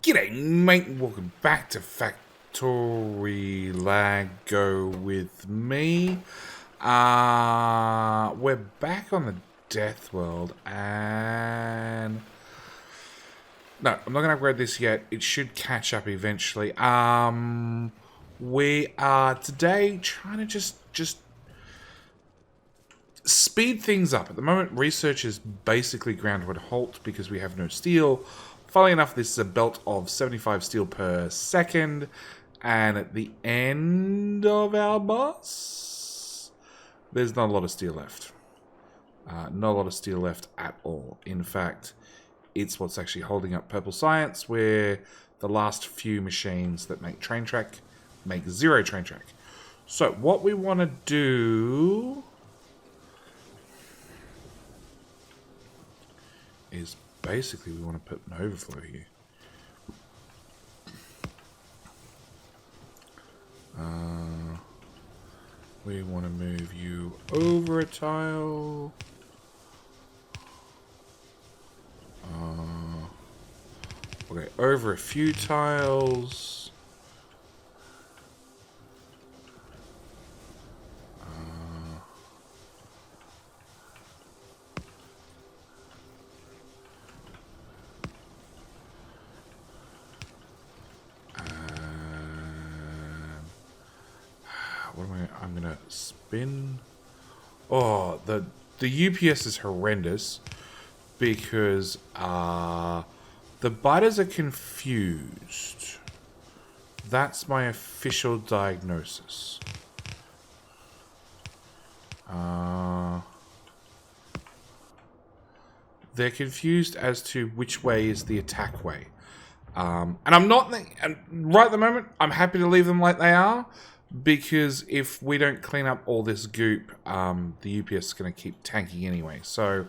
G'day, mate. Welcome back to Factory Lag Go with me. We're back on the Deathworld, and no, I'm not going to upgrade this yet. It should catch up eventually. We are today trying to just speed things up. At the moment, research is basically ground to a halt because we have no steel. Funnily enough, this is a belt of 75 steel per second, and at the end of our boss, there's not a lot of steel left. Not a lot of steel left at all. In fact, it's what's actually holding up Purple Science, where the last few machines that make train track make zero train track. So what we want to do is basically we want to put an overflow here. We want to move you over a tile. Okay, over a few tiles. I'm gonna spin. Oh, the UPS is horrendous because the biters are confused. That's my official diagnosis. They're confused as to which way is the attack way. And I'm not, and right at the moment, I'm happy to leave them like they are, because if we don't clean up all this goop, the UPS is going to keep tanking anyway. So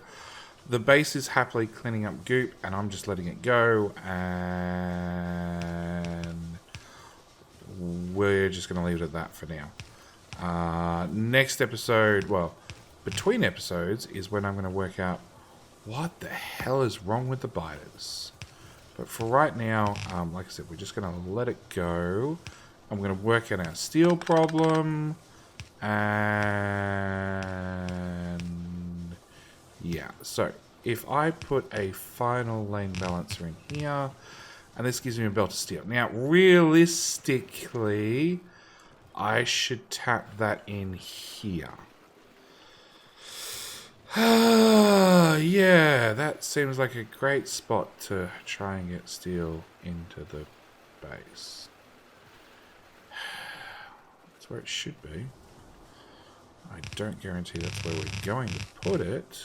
the base is happily cleaning up goop, and I'm just letting it go, and we're just going to leave it at that for now. Next episode, well, between episodes, is when I'm going to work out what the hell is wrong with the biters. But for right now, like I said, we're just going to let it go. I'm going to work out our steel problem. And yeah, so if I put a final lane balancer in here, and this gives me a belt of steel. Now, realistically, I should tap that in here. Yeah, that seems like a great spot to try and get steel into the base. That's where it should be. I don't guarantee that's where we're going to put it.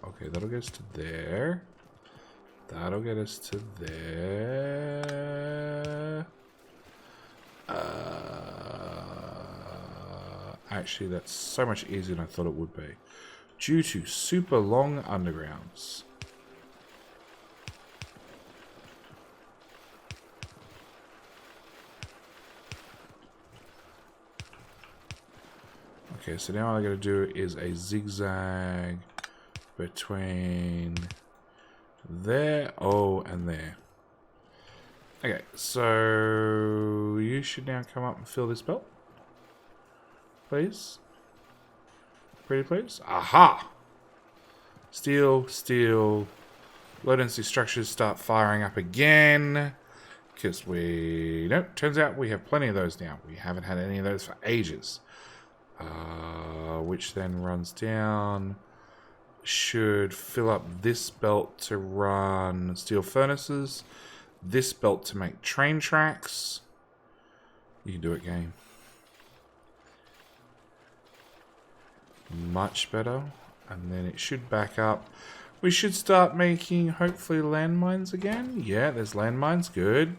Okay, that'll get us to there. That'll get us to there. Actually, that's so much easier than I thought it would be, due to super long undergrounds. Okay, so now all I gotta do is a zigzag between there, and there. Okay, so you should now come up and fill this belt. Please. Pretty please. Aha! Steel, steel. Low density structures start firing up again. Because turns out we have plenty of those now. We haven't had any of those for ages. Which then runs down. Should fill up this belt to run steel furnaces. This belt to make train tracks. You can do it, game. Much better. And then it should back up. We should start making, hopefully, landmines again. Yeah, there's landmines. Good.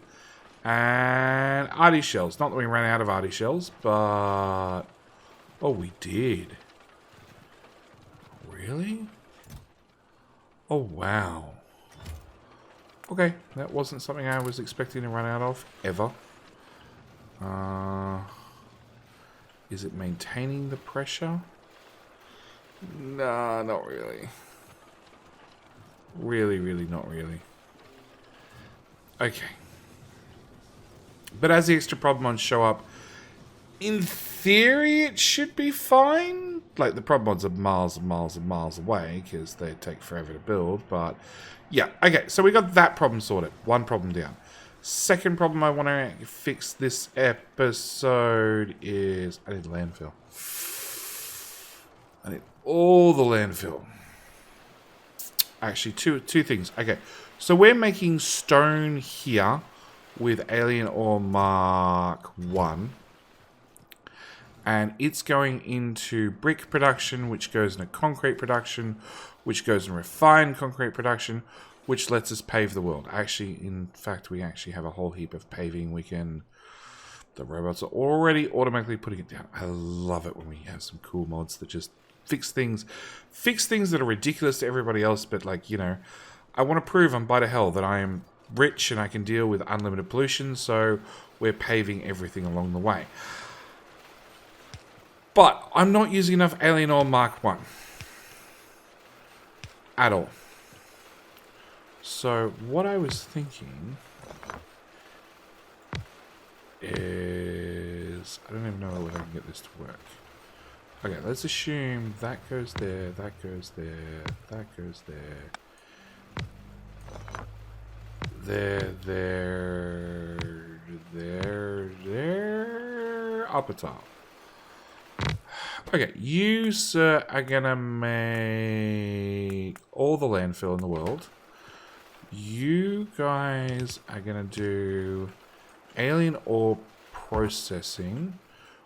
And arty shells. Not that we ran out of arty shells, but... Oh, we did. Really? Oh, wow. Okay, that wasn't something I was expecting to run out of, ever. Is it maintaining the pressure? Nah, not really. Really, not really. Okay. But as the extra problems show up, in theory, it should be fine. Like, the problems are miles and miles and miles away, because they take forever to build, but... Yeah, okay, so we got that problem sorted. One problem down. Second problem I want to fix this episode is... I need landfill. I need all the landfill. Actually, two things. Okay, so we're making stone here with Alien Ore Mark 1. And it's going into brick production, which goes into concrete production, which goes in refined concrete production, which lets us pave the world. Actually, in fact, we actually have a whole heap of paving we can... The robots are already automatically putting it down. I love it when we have some cool mods that just fix things that are ridiculous to everybody else, but like, you know, I want to prove on By the Hell that I am rich and I can deal with unlimited pollution, so we're paving everything along the way. But I'm not using enough Alien Ore Mark 1. At all. So what I was thinking is... I don't even know whether I can get this to work. Okay, let's assume that goes there, that goes there, that goes there. There. Up a top. Okay, you, sir, are gonna make all the landfill in the world. You guys are gonna do alien ore processing,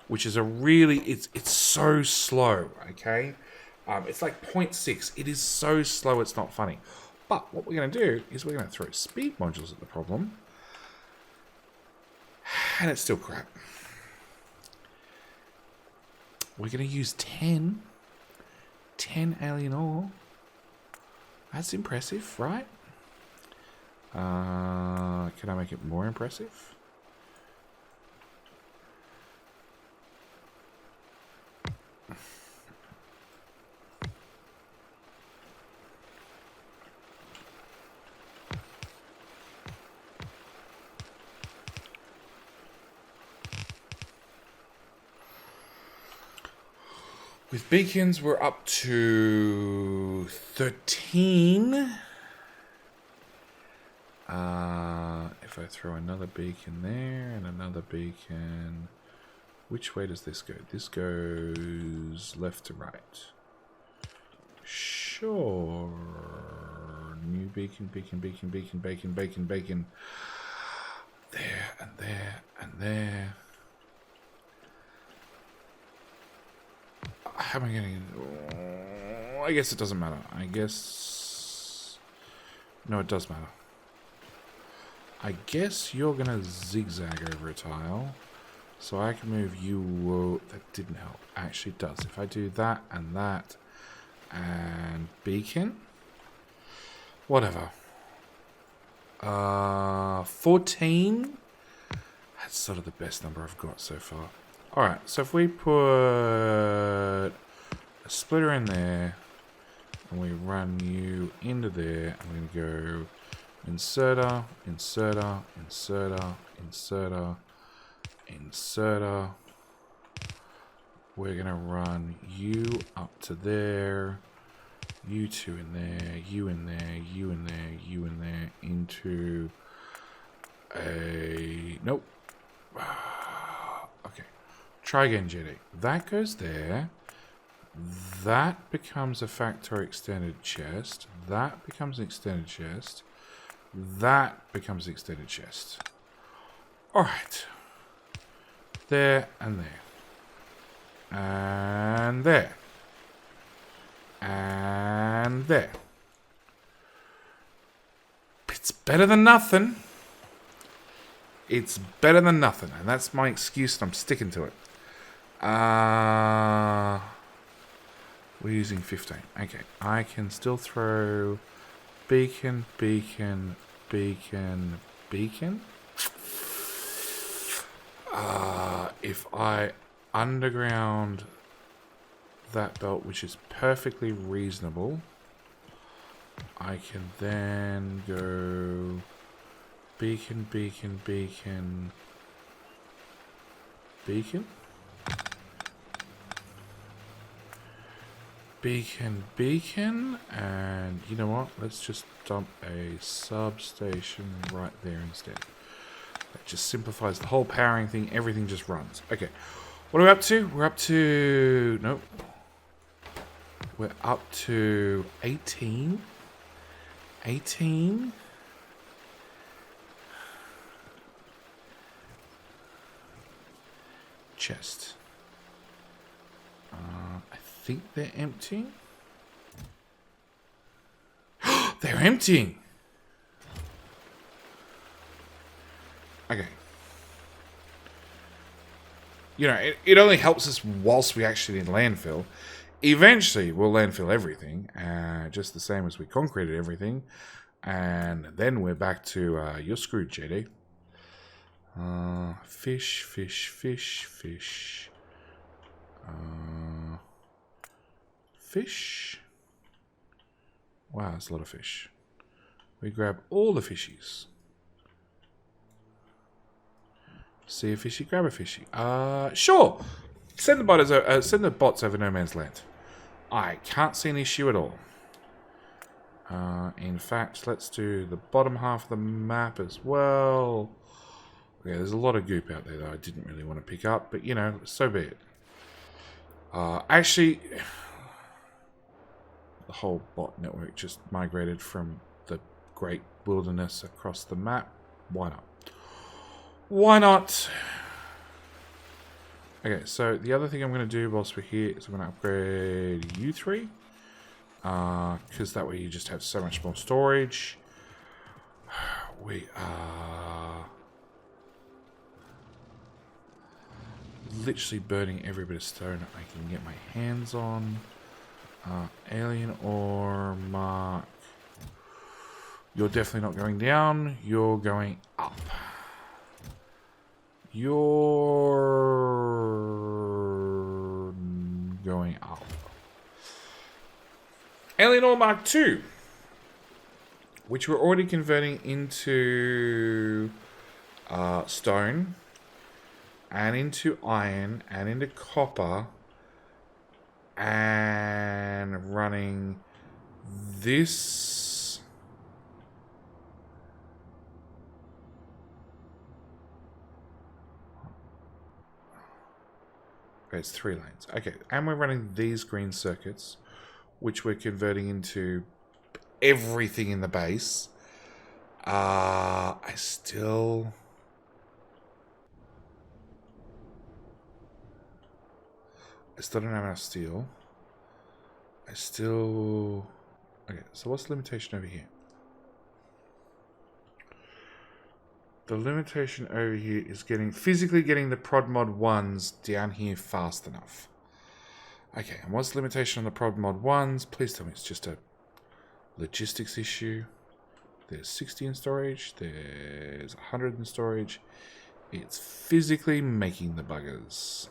which is a really... It's so slow, okay? It's like 0.6. It is so slow, it's not funny. But what we're gonna do is we're gonna throw speed modules at the problem. And it's still crap. We're going to use 10 alien ore. That's impressive, right? Can I make it more impressive? With beacons, we're up to 13. If I throw another beacon there and another beacon... Which way does this go? This goes left to right. Sure. New beacon. There and there and there. How am I getting it? I guess it doesn't matter. I guess... No, it does matter. I guess you're going to zigzag over a tile. So I can move you... Whoa, that didn't help. Actually, it does. If I do that and that and beacon... Whatever. 14? That's sort of the best number I've got so far. Alright, so if we put a splitter in there and we run you into there, I'm going to go inserter, inserter, inserter, inserter, inserter. We're going to run you up to there, you two in there, you in there, you in there, you in there, into a... Nope. Okay. Try again, JD. That goes there. That becomes a Factorio extended chest. That becomes an extended chest. That becomes an extended chest. Alright. There and there. And there. And there. It's better than nothing. It's better than nothing. And that's my excuse and I'm sticking to it. We're using 15. Okay, I can still throw beacon, beacon, beacon, beacon. If I underground that belt, which is perfectly reasonable, I can then go beacon, beacon, beacon, beacon, beacon, beacon, and you know what? Let's just dump a substation right there instead. That just simplifies the whole powering thing. Everything just runs. Okay. What are we up to? We're up to... Nope. We're up to 18. 18. Chest. I think they're emptying. They're emptying! Okay. You know, it only helps us whilst we actually in landfill. Eventually, we'll landfill everything, just the same as we concreted everything. And then we're back to, you're screwed, JD. Fish, fish, fish, fish. Fish. Wow, that's a lot of fish. We grab all the fishies. See a fishy, grab a fishy. Sure. Send the bots over no man's land. I can't see an issue at all. In fact, let's do the bottom half of the map as well. Yeah, there's a lot of goop out there that I didn't really want to pick up, but you know, so be it. Actually, the whole bot network just migrated from the Great Wilderness across the map. Why not? Why not? Okay, so the other thing I'm going to do whilst we're here is I'm going to upgrade you three. Because that way you just have so much more storage. We are literally burning every bit of stone I can get my hands on. Alien ore, mark. You're definitely not going down. You're going up. You're going up. Alien ore mark 2, which we're already converting into stone, and into iron, and into copper, and running this. Okay, it's 3 lanes. Okay, and we're running these green circuits, which we're converting into everything in the base. I still don't have enough steel. Okay, so what's the limitation over here? The limitation over here is physically getting the prod mod 1s down here fast enough. Okay, and what's the limitation on the prod mod 1s? Please tell me it's just a logistics issue. There's 60 in storage. There's 100 in storage. It's physically making the buggers.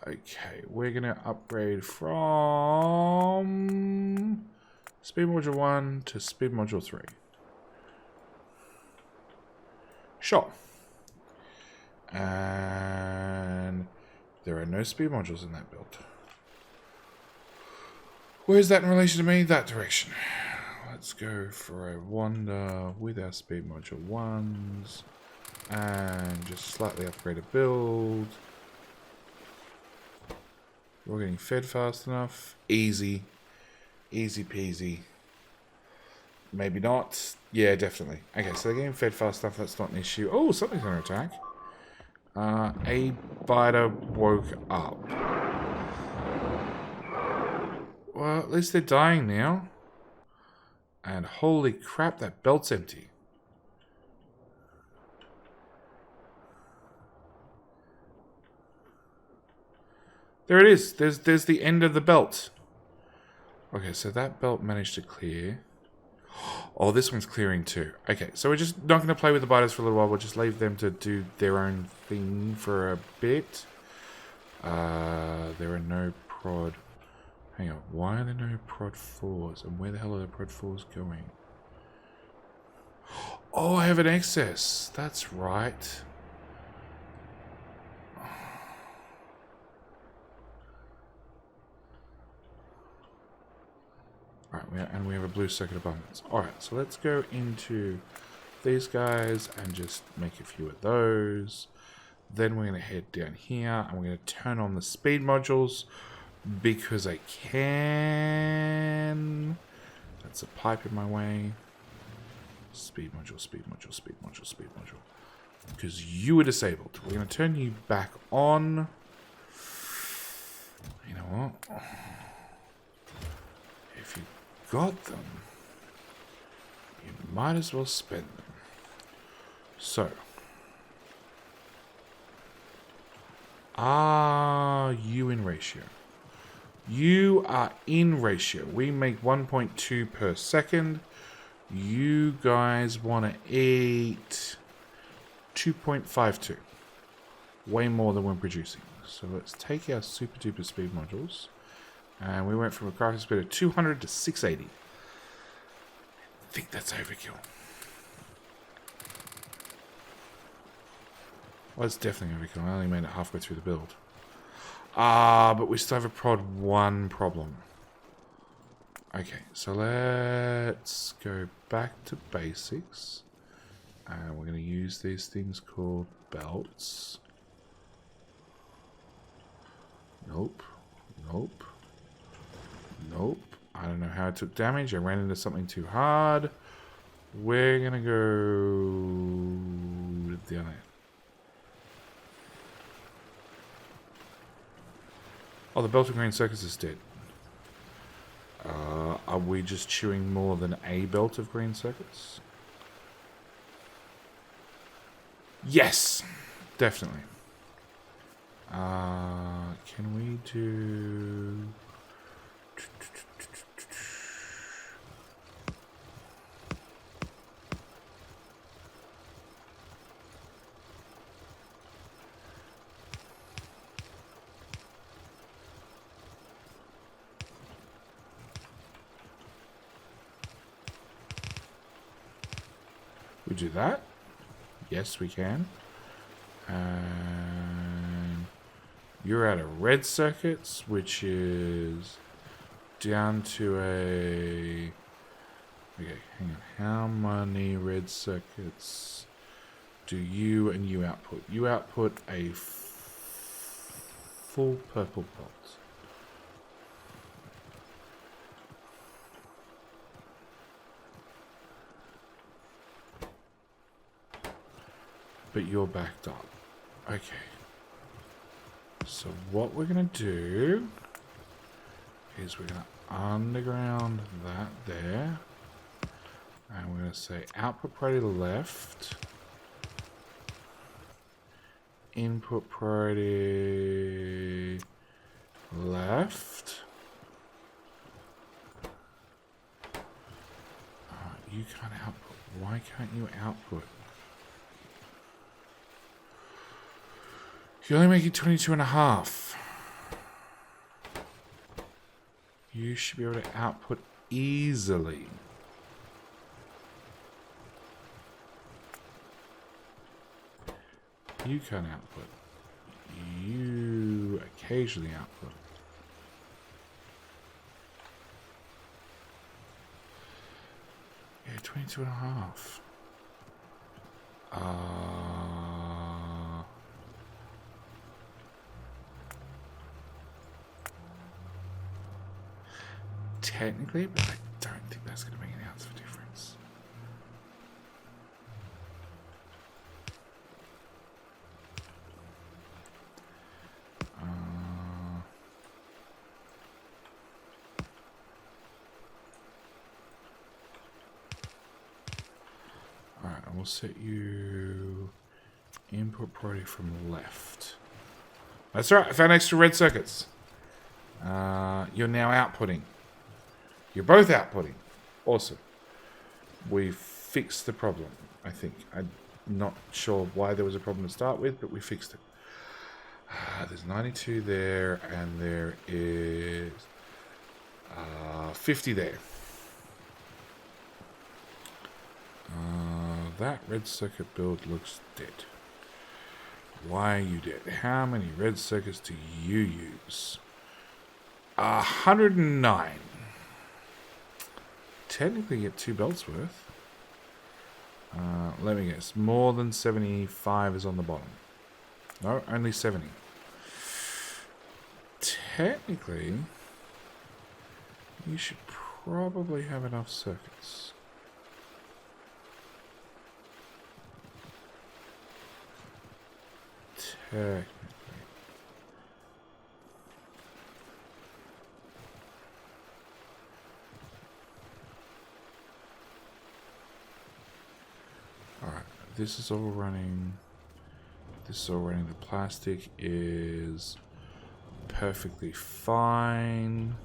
Okay, we're going to upgrade from speed module 1 to speed module 3. Sure. And there are no speed modules in that build. Where's that in relation to me? That direction. Let's go for a wander with our speed module 1s and just slightly upgrade a build. We're getting fed fast enough. Easy. Easy peasy. Maybe not. Yeah, definitely. Okay, so they're getting fed fast enough. That's not an issue. Oh, something's under attack. A biter woke up. Well, at least they're dying now. And holy crap, that belt's empty. There it is. There's the end of the belt. Okay, so that belt managed to clear. Oh, this one's clearing too. Okay, so we're just not going to play with the biters for a little while. We'll just leave them to do their own thing for a bit. There are no prod. Hang on, why are there no prod 4s? And where the hell are the prod 4s going? Oh, I have an excess. That's right. Alright, and we have a blue circuit abundance. Alright, so let's go into these guys and just make a few of those. Then we're going to head down here and we're going to turn on the speed modules because I can. That's a pipe in my way. Speed module, speed module, speed module, speed module. Because you are disabled. We're going to turn you back on. You know what? If you got them, you might as well spend them. So, are you in ratio? You are in ratio. We make 1.2 per second. You guys want to eat 2.52. Way more than we're producing. So let's take our super duper speed modules. And we went from a crafting speed of 200 to 680. I think that's overkill. Well, it's definitely overkill. I only made it halfway through the build. But we still have a prod 1 problem. Okay, so let's go back to basics. And we're going to use these things called belts. Nope. Nope. Nope. I don't know how I took damage. I ran into something too hard. We're going to go down there. Oh, the belt of green circuits is dead. Are we just chewing more than a belt of green circuits? Yes! Definitely. Can we do... We do that? Yes, we can. And you're out of red circuits, which is down to a... Okay, hang on. How many red circuits do you and you output? You output a full purple bolt. But you're backed up. Okay. So what we're going to do is we're going to underground that there. And we're going to say output priority left. Input priority left. You can't output. Why can't you output? You're only making 22.5. You should be able to output easily. You can't output. You occasionally output. Yeah, 22.5. Technically, but I don't think that's going to make an ounce of a difference. Alright, I will set you input priority from left. That's right, I found extra red circuits. You're now outputting. You're both outputting. Awesome. We fixed the problem, I think. I'm not sure why there was a problem to start with, but we fixed it. There's 92 there, and there is 50 there. That red circuit build looks dead. Why are you dead? How many red circuits do you use? 109. Technically you get 2 belts worth. Let me guess. More than 75 is on the bottom. No, only 70. Technically, you should probably have enough circuits. Technically. Alright, this is all running. This is all running. The plastic is perfectly fine.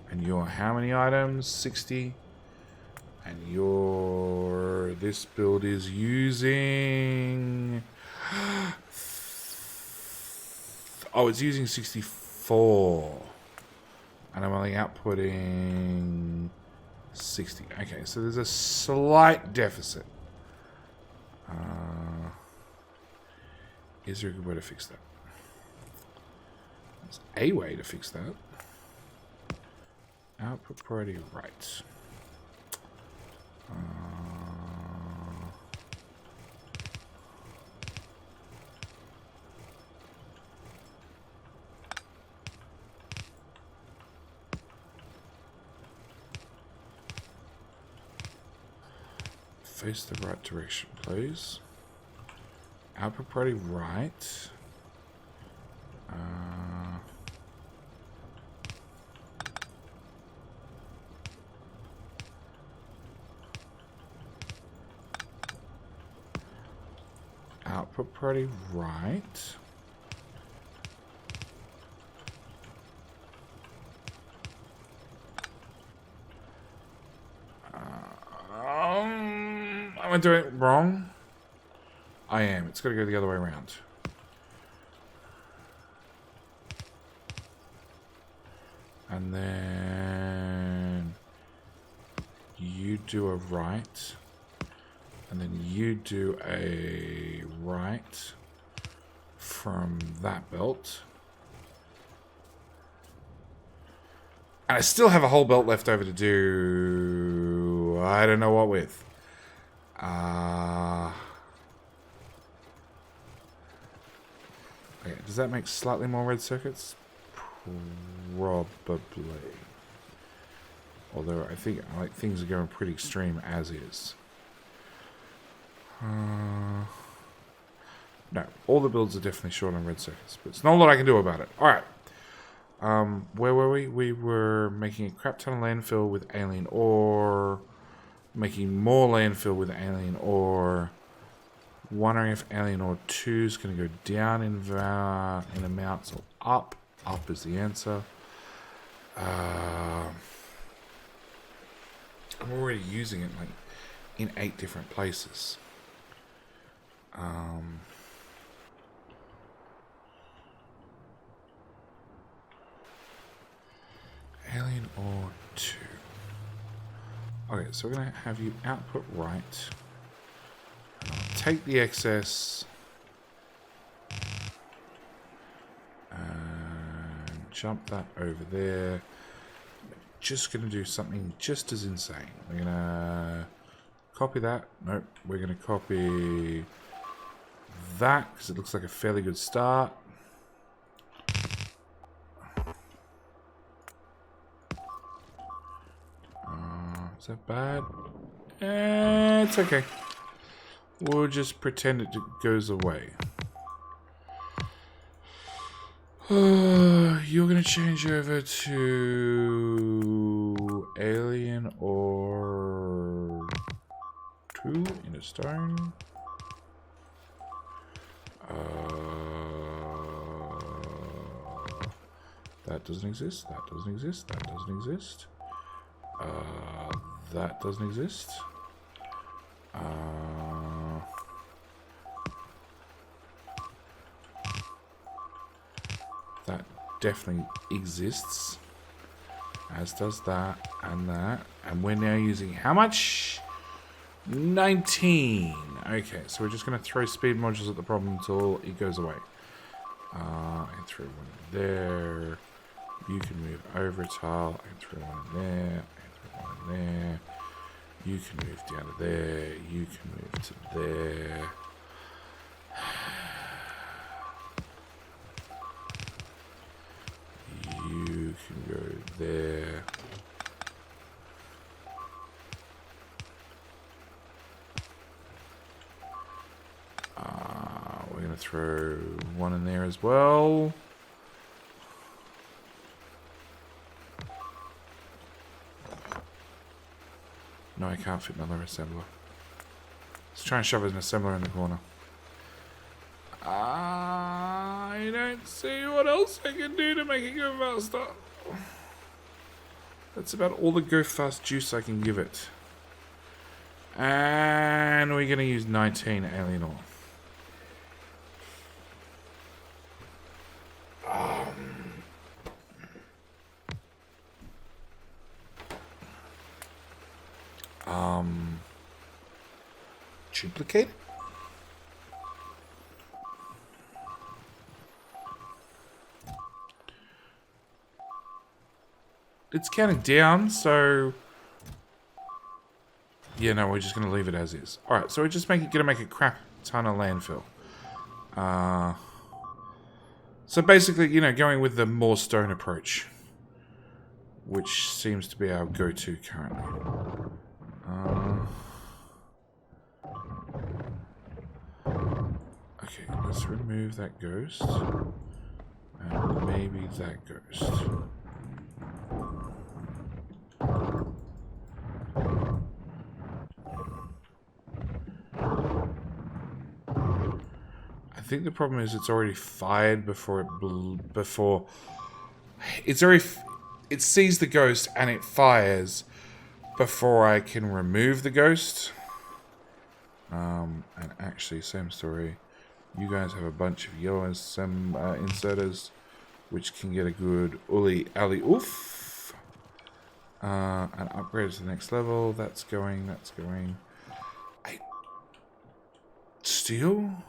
And your how many items? 60. And your this build is using oh, it's using 64. And I'm only outputting 60. Okay, so there's a slight deficit. Is there a good way to fix that? There's a way to fix that. Output priority right. Face the right direction, please. Output priority right. Output priority right. Am I doing it wrong? I am. It's got to go the other way around. And then you do a right. And then you do a right from that belt. And I still have a whole belt left over to do... I don't know what with. Okay, does that make slightly more red circuits? Probably. Although I think things are going pretty extreme as is. No, all the builds are definitely short on red circuits, but it's not a lot I can do about it. Alright. Where were we? We were making a crap ton of landfill with alien ore. Making more landfill with alien ore. Wondering if alien ore 2 is going to go down in amounts or up. Up is the answer. I'm already using it like in 8 different places. Alien ore 2. Okay, so we're going to have you output right. Take the excess. And jump that over there. Just going to do something just as insane. We're going to copy that. Nope. We're going to copy that because it looks like a fairly good start. Is that bad? It's okay. We'll just pretend it goes away. You're going to change over to alien ore 2 in a stone. That doesn't exist. That doesn't exist. That doesn't exist. That doesn't exist. definitely exists. As does that and that. And we're now using how much? 19. Okay, so we're just going to throw speed modules at the problem until it goes away. I can throw one in there. You can move over a tile. I can throw one in there. I can throw one in there. You can move down to there. You can move to there. You can go there. We're going to throw one in there as well. No, I can't fit another assembler. Let's try and shove an assembler in the corner. I don't see what else I can do to make it go faster. That's about all the go fast juice I can give it. And we're going to use 19 alien ore. Duplicate. It's counting down, so yeah, no, we're just gonna leave it as is. All right, so we're just gonna make a crap ton of landfill. So basically, you know, going with the more stone approach, which seems to be our go-to currently. Okay, let's remove that ghost. And maybe that ghost. I think the problem is it's already fired before it sees the ghost and it fires before I can remove the ghost. And actually, same story. You guys have a bunch of yellow inserters, which can get a good uli alley oof. And upgrade to the next level. That's going. Steel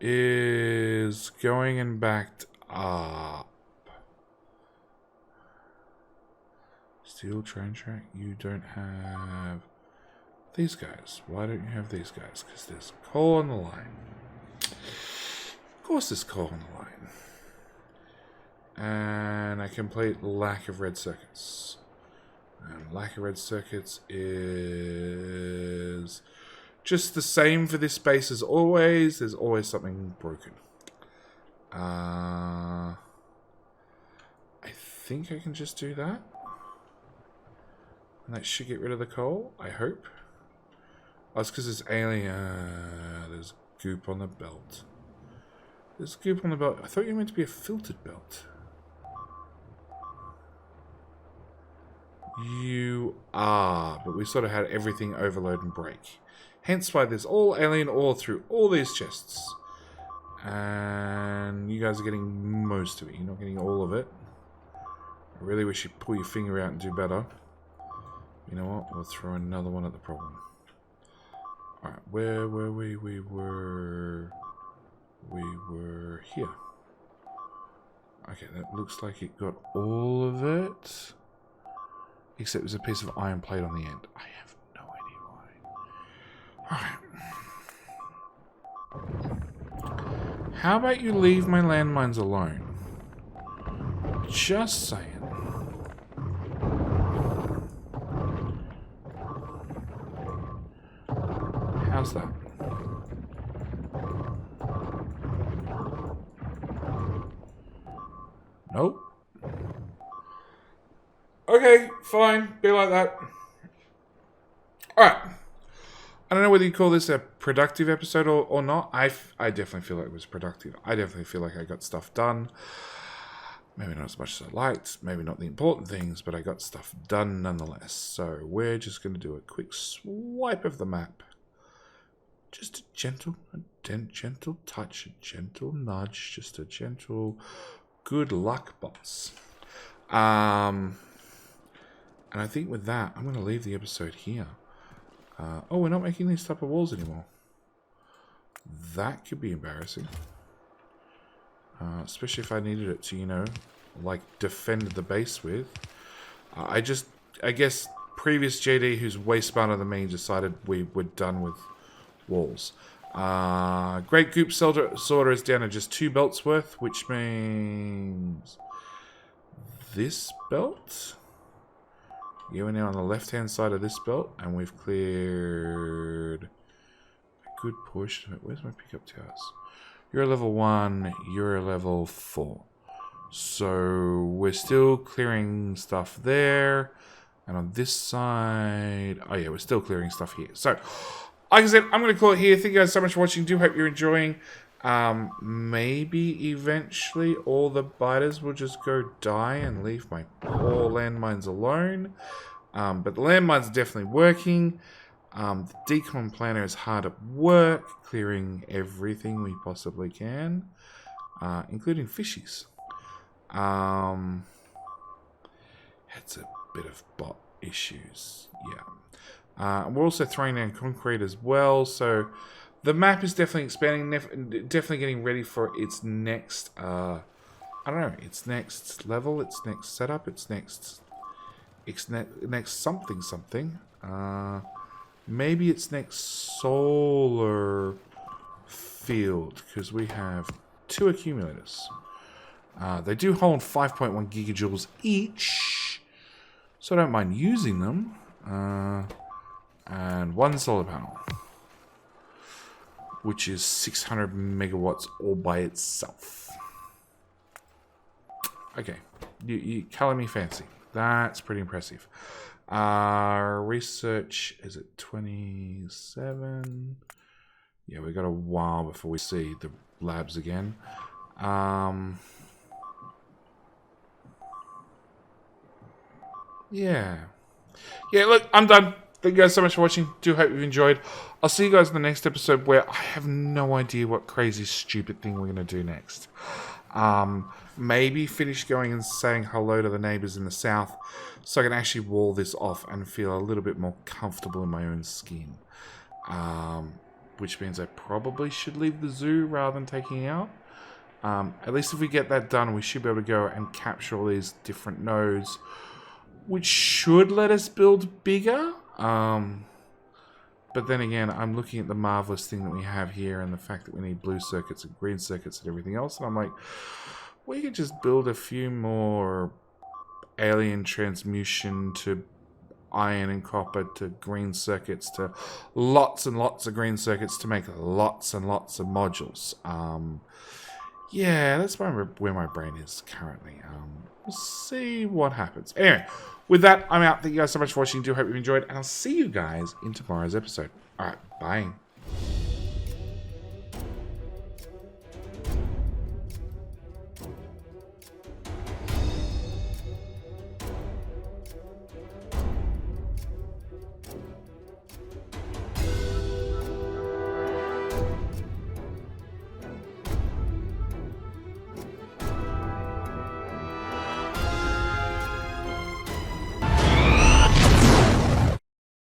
is going and backed up. Steel train track. You don't have these guys. Why don't you have these guys? Because there's coal on the line. Of course there's coal on the line. And a complete lack of red circuits. And lack of red circuits is just the same for this space as always. There's always something broken. I think I can just do that. And that should get rid of the coal, I hope. Oh, it's because it's alien. There's goop on the belt. There's goop on the belt. I thought you were meant to be a filtered belt. You are, but we sort of had everything overload and break. Hence why there's all alien ore through all these chests. And you guys are getting most of it. You're not getting all of it. I really wish you'd pull your finger out and do better. You know what? We'll throw another one at the problem. Alright, where were we? We were here. Okay, that looks like it got all of it. Except there's a piece of iron plate on the end. I have no idea why. Alright. How about you leave my landmines alone? Just saying. How's that? Nope. Okay, fine. Be like that. Alright. I don't know whether you call this a productive episode or not. I definitely feel like it was productive. I definitely feel like I got stuff done. Maybe not as much as I liked. Maybe not the important things, but I got stuff done nonetheless. So we're just going to do a quick swipe of the map. Just a gentle touch, a gentle nudge, just a gentle Good luck, boss. And I think with that, I'm going to leave the episode here. Oh, we're not making these type of walls anymore. That could be embarrassing. Especially if I needed it to, you know, like defend the base with. I guess previous JD, who's way smarter than me, decided we were done with walls. Great Goop Sorter is down to just 2 belts worth, which means this belt. Yeah, we're now on the left-hand side of this belt, and we've cleared a good portion of it. Where's my pickup towers? You're a level 1, you're a level 4. So we're still clearing stuff there. And on this side, oh yeah, we're still clearing stuff here. So, like I said, I'm going to call it here. Thank you guys so much for watching. Do hope you're enjoying. Maybe eventually all the biters will just go die and leave my poor landmines alone. But the landmines are definitely working. The decon planner is hard at work, clearing everything we possibly can, including fishies. It's a bit of bot issues, yeah. We're also throwing down concrete as well, so the map is definitely expanding, definitely getting ready for its next, I don't know, its next level, its next setup, its next something. Maybe its next solar field, because we have 2 accumulators. They do hold 5.1 gigajoules each, so I don't mind using them. And 1 solar panel, which is 600 megawatts all by itself. Okay, you color me fancy. That's pretty impressive. Research is at 27. Yeah, we got a while before we see the labs again. Yeah, look, I'm done. Thank you guys so much for watching. Do hope you've enjoyed. I'll see you guys in the next episode, where I have no idea what crazy stupid thing we're going to do next. Maybe finish going and saying hello to the neighbors in the south, so I can actually wall this off and feel a little bit more comfortable in my own skin. Which means I probably should leave the zoo rather than taking it out. At least if we get that done, we should be able to go and capture all these different nodes, which should let us build bigger. But then again, I'm looking at the marvelous thing that we have here and the fact that we need blue circuits and green circuits and everything else, and I'm like, we could just build a few more alien transmutation to iron and copper to green circuits to lots and lots of green circuits to make lots and lots of modules. Yeah, that's where my brain is currently. We'll see what happens. Anyway, with that, I'm out. Thank you guys so much for watching. Do hope you enjoyed, and I'll see you guys in tomorrow's episode. Alright, bye.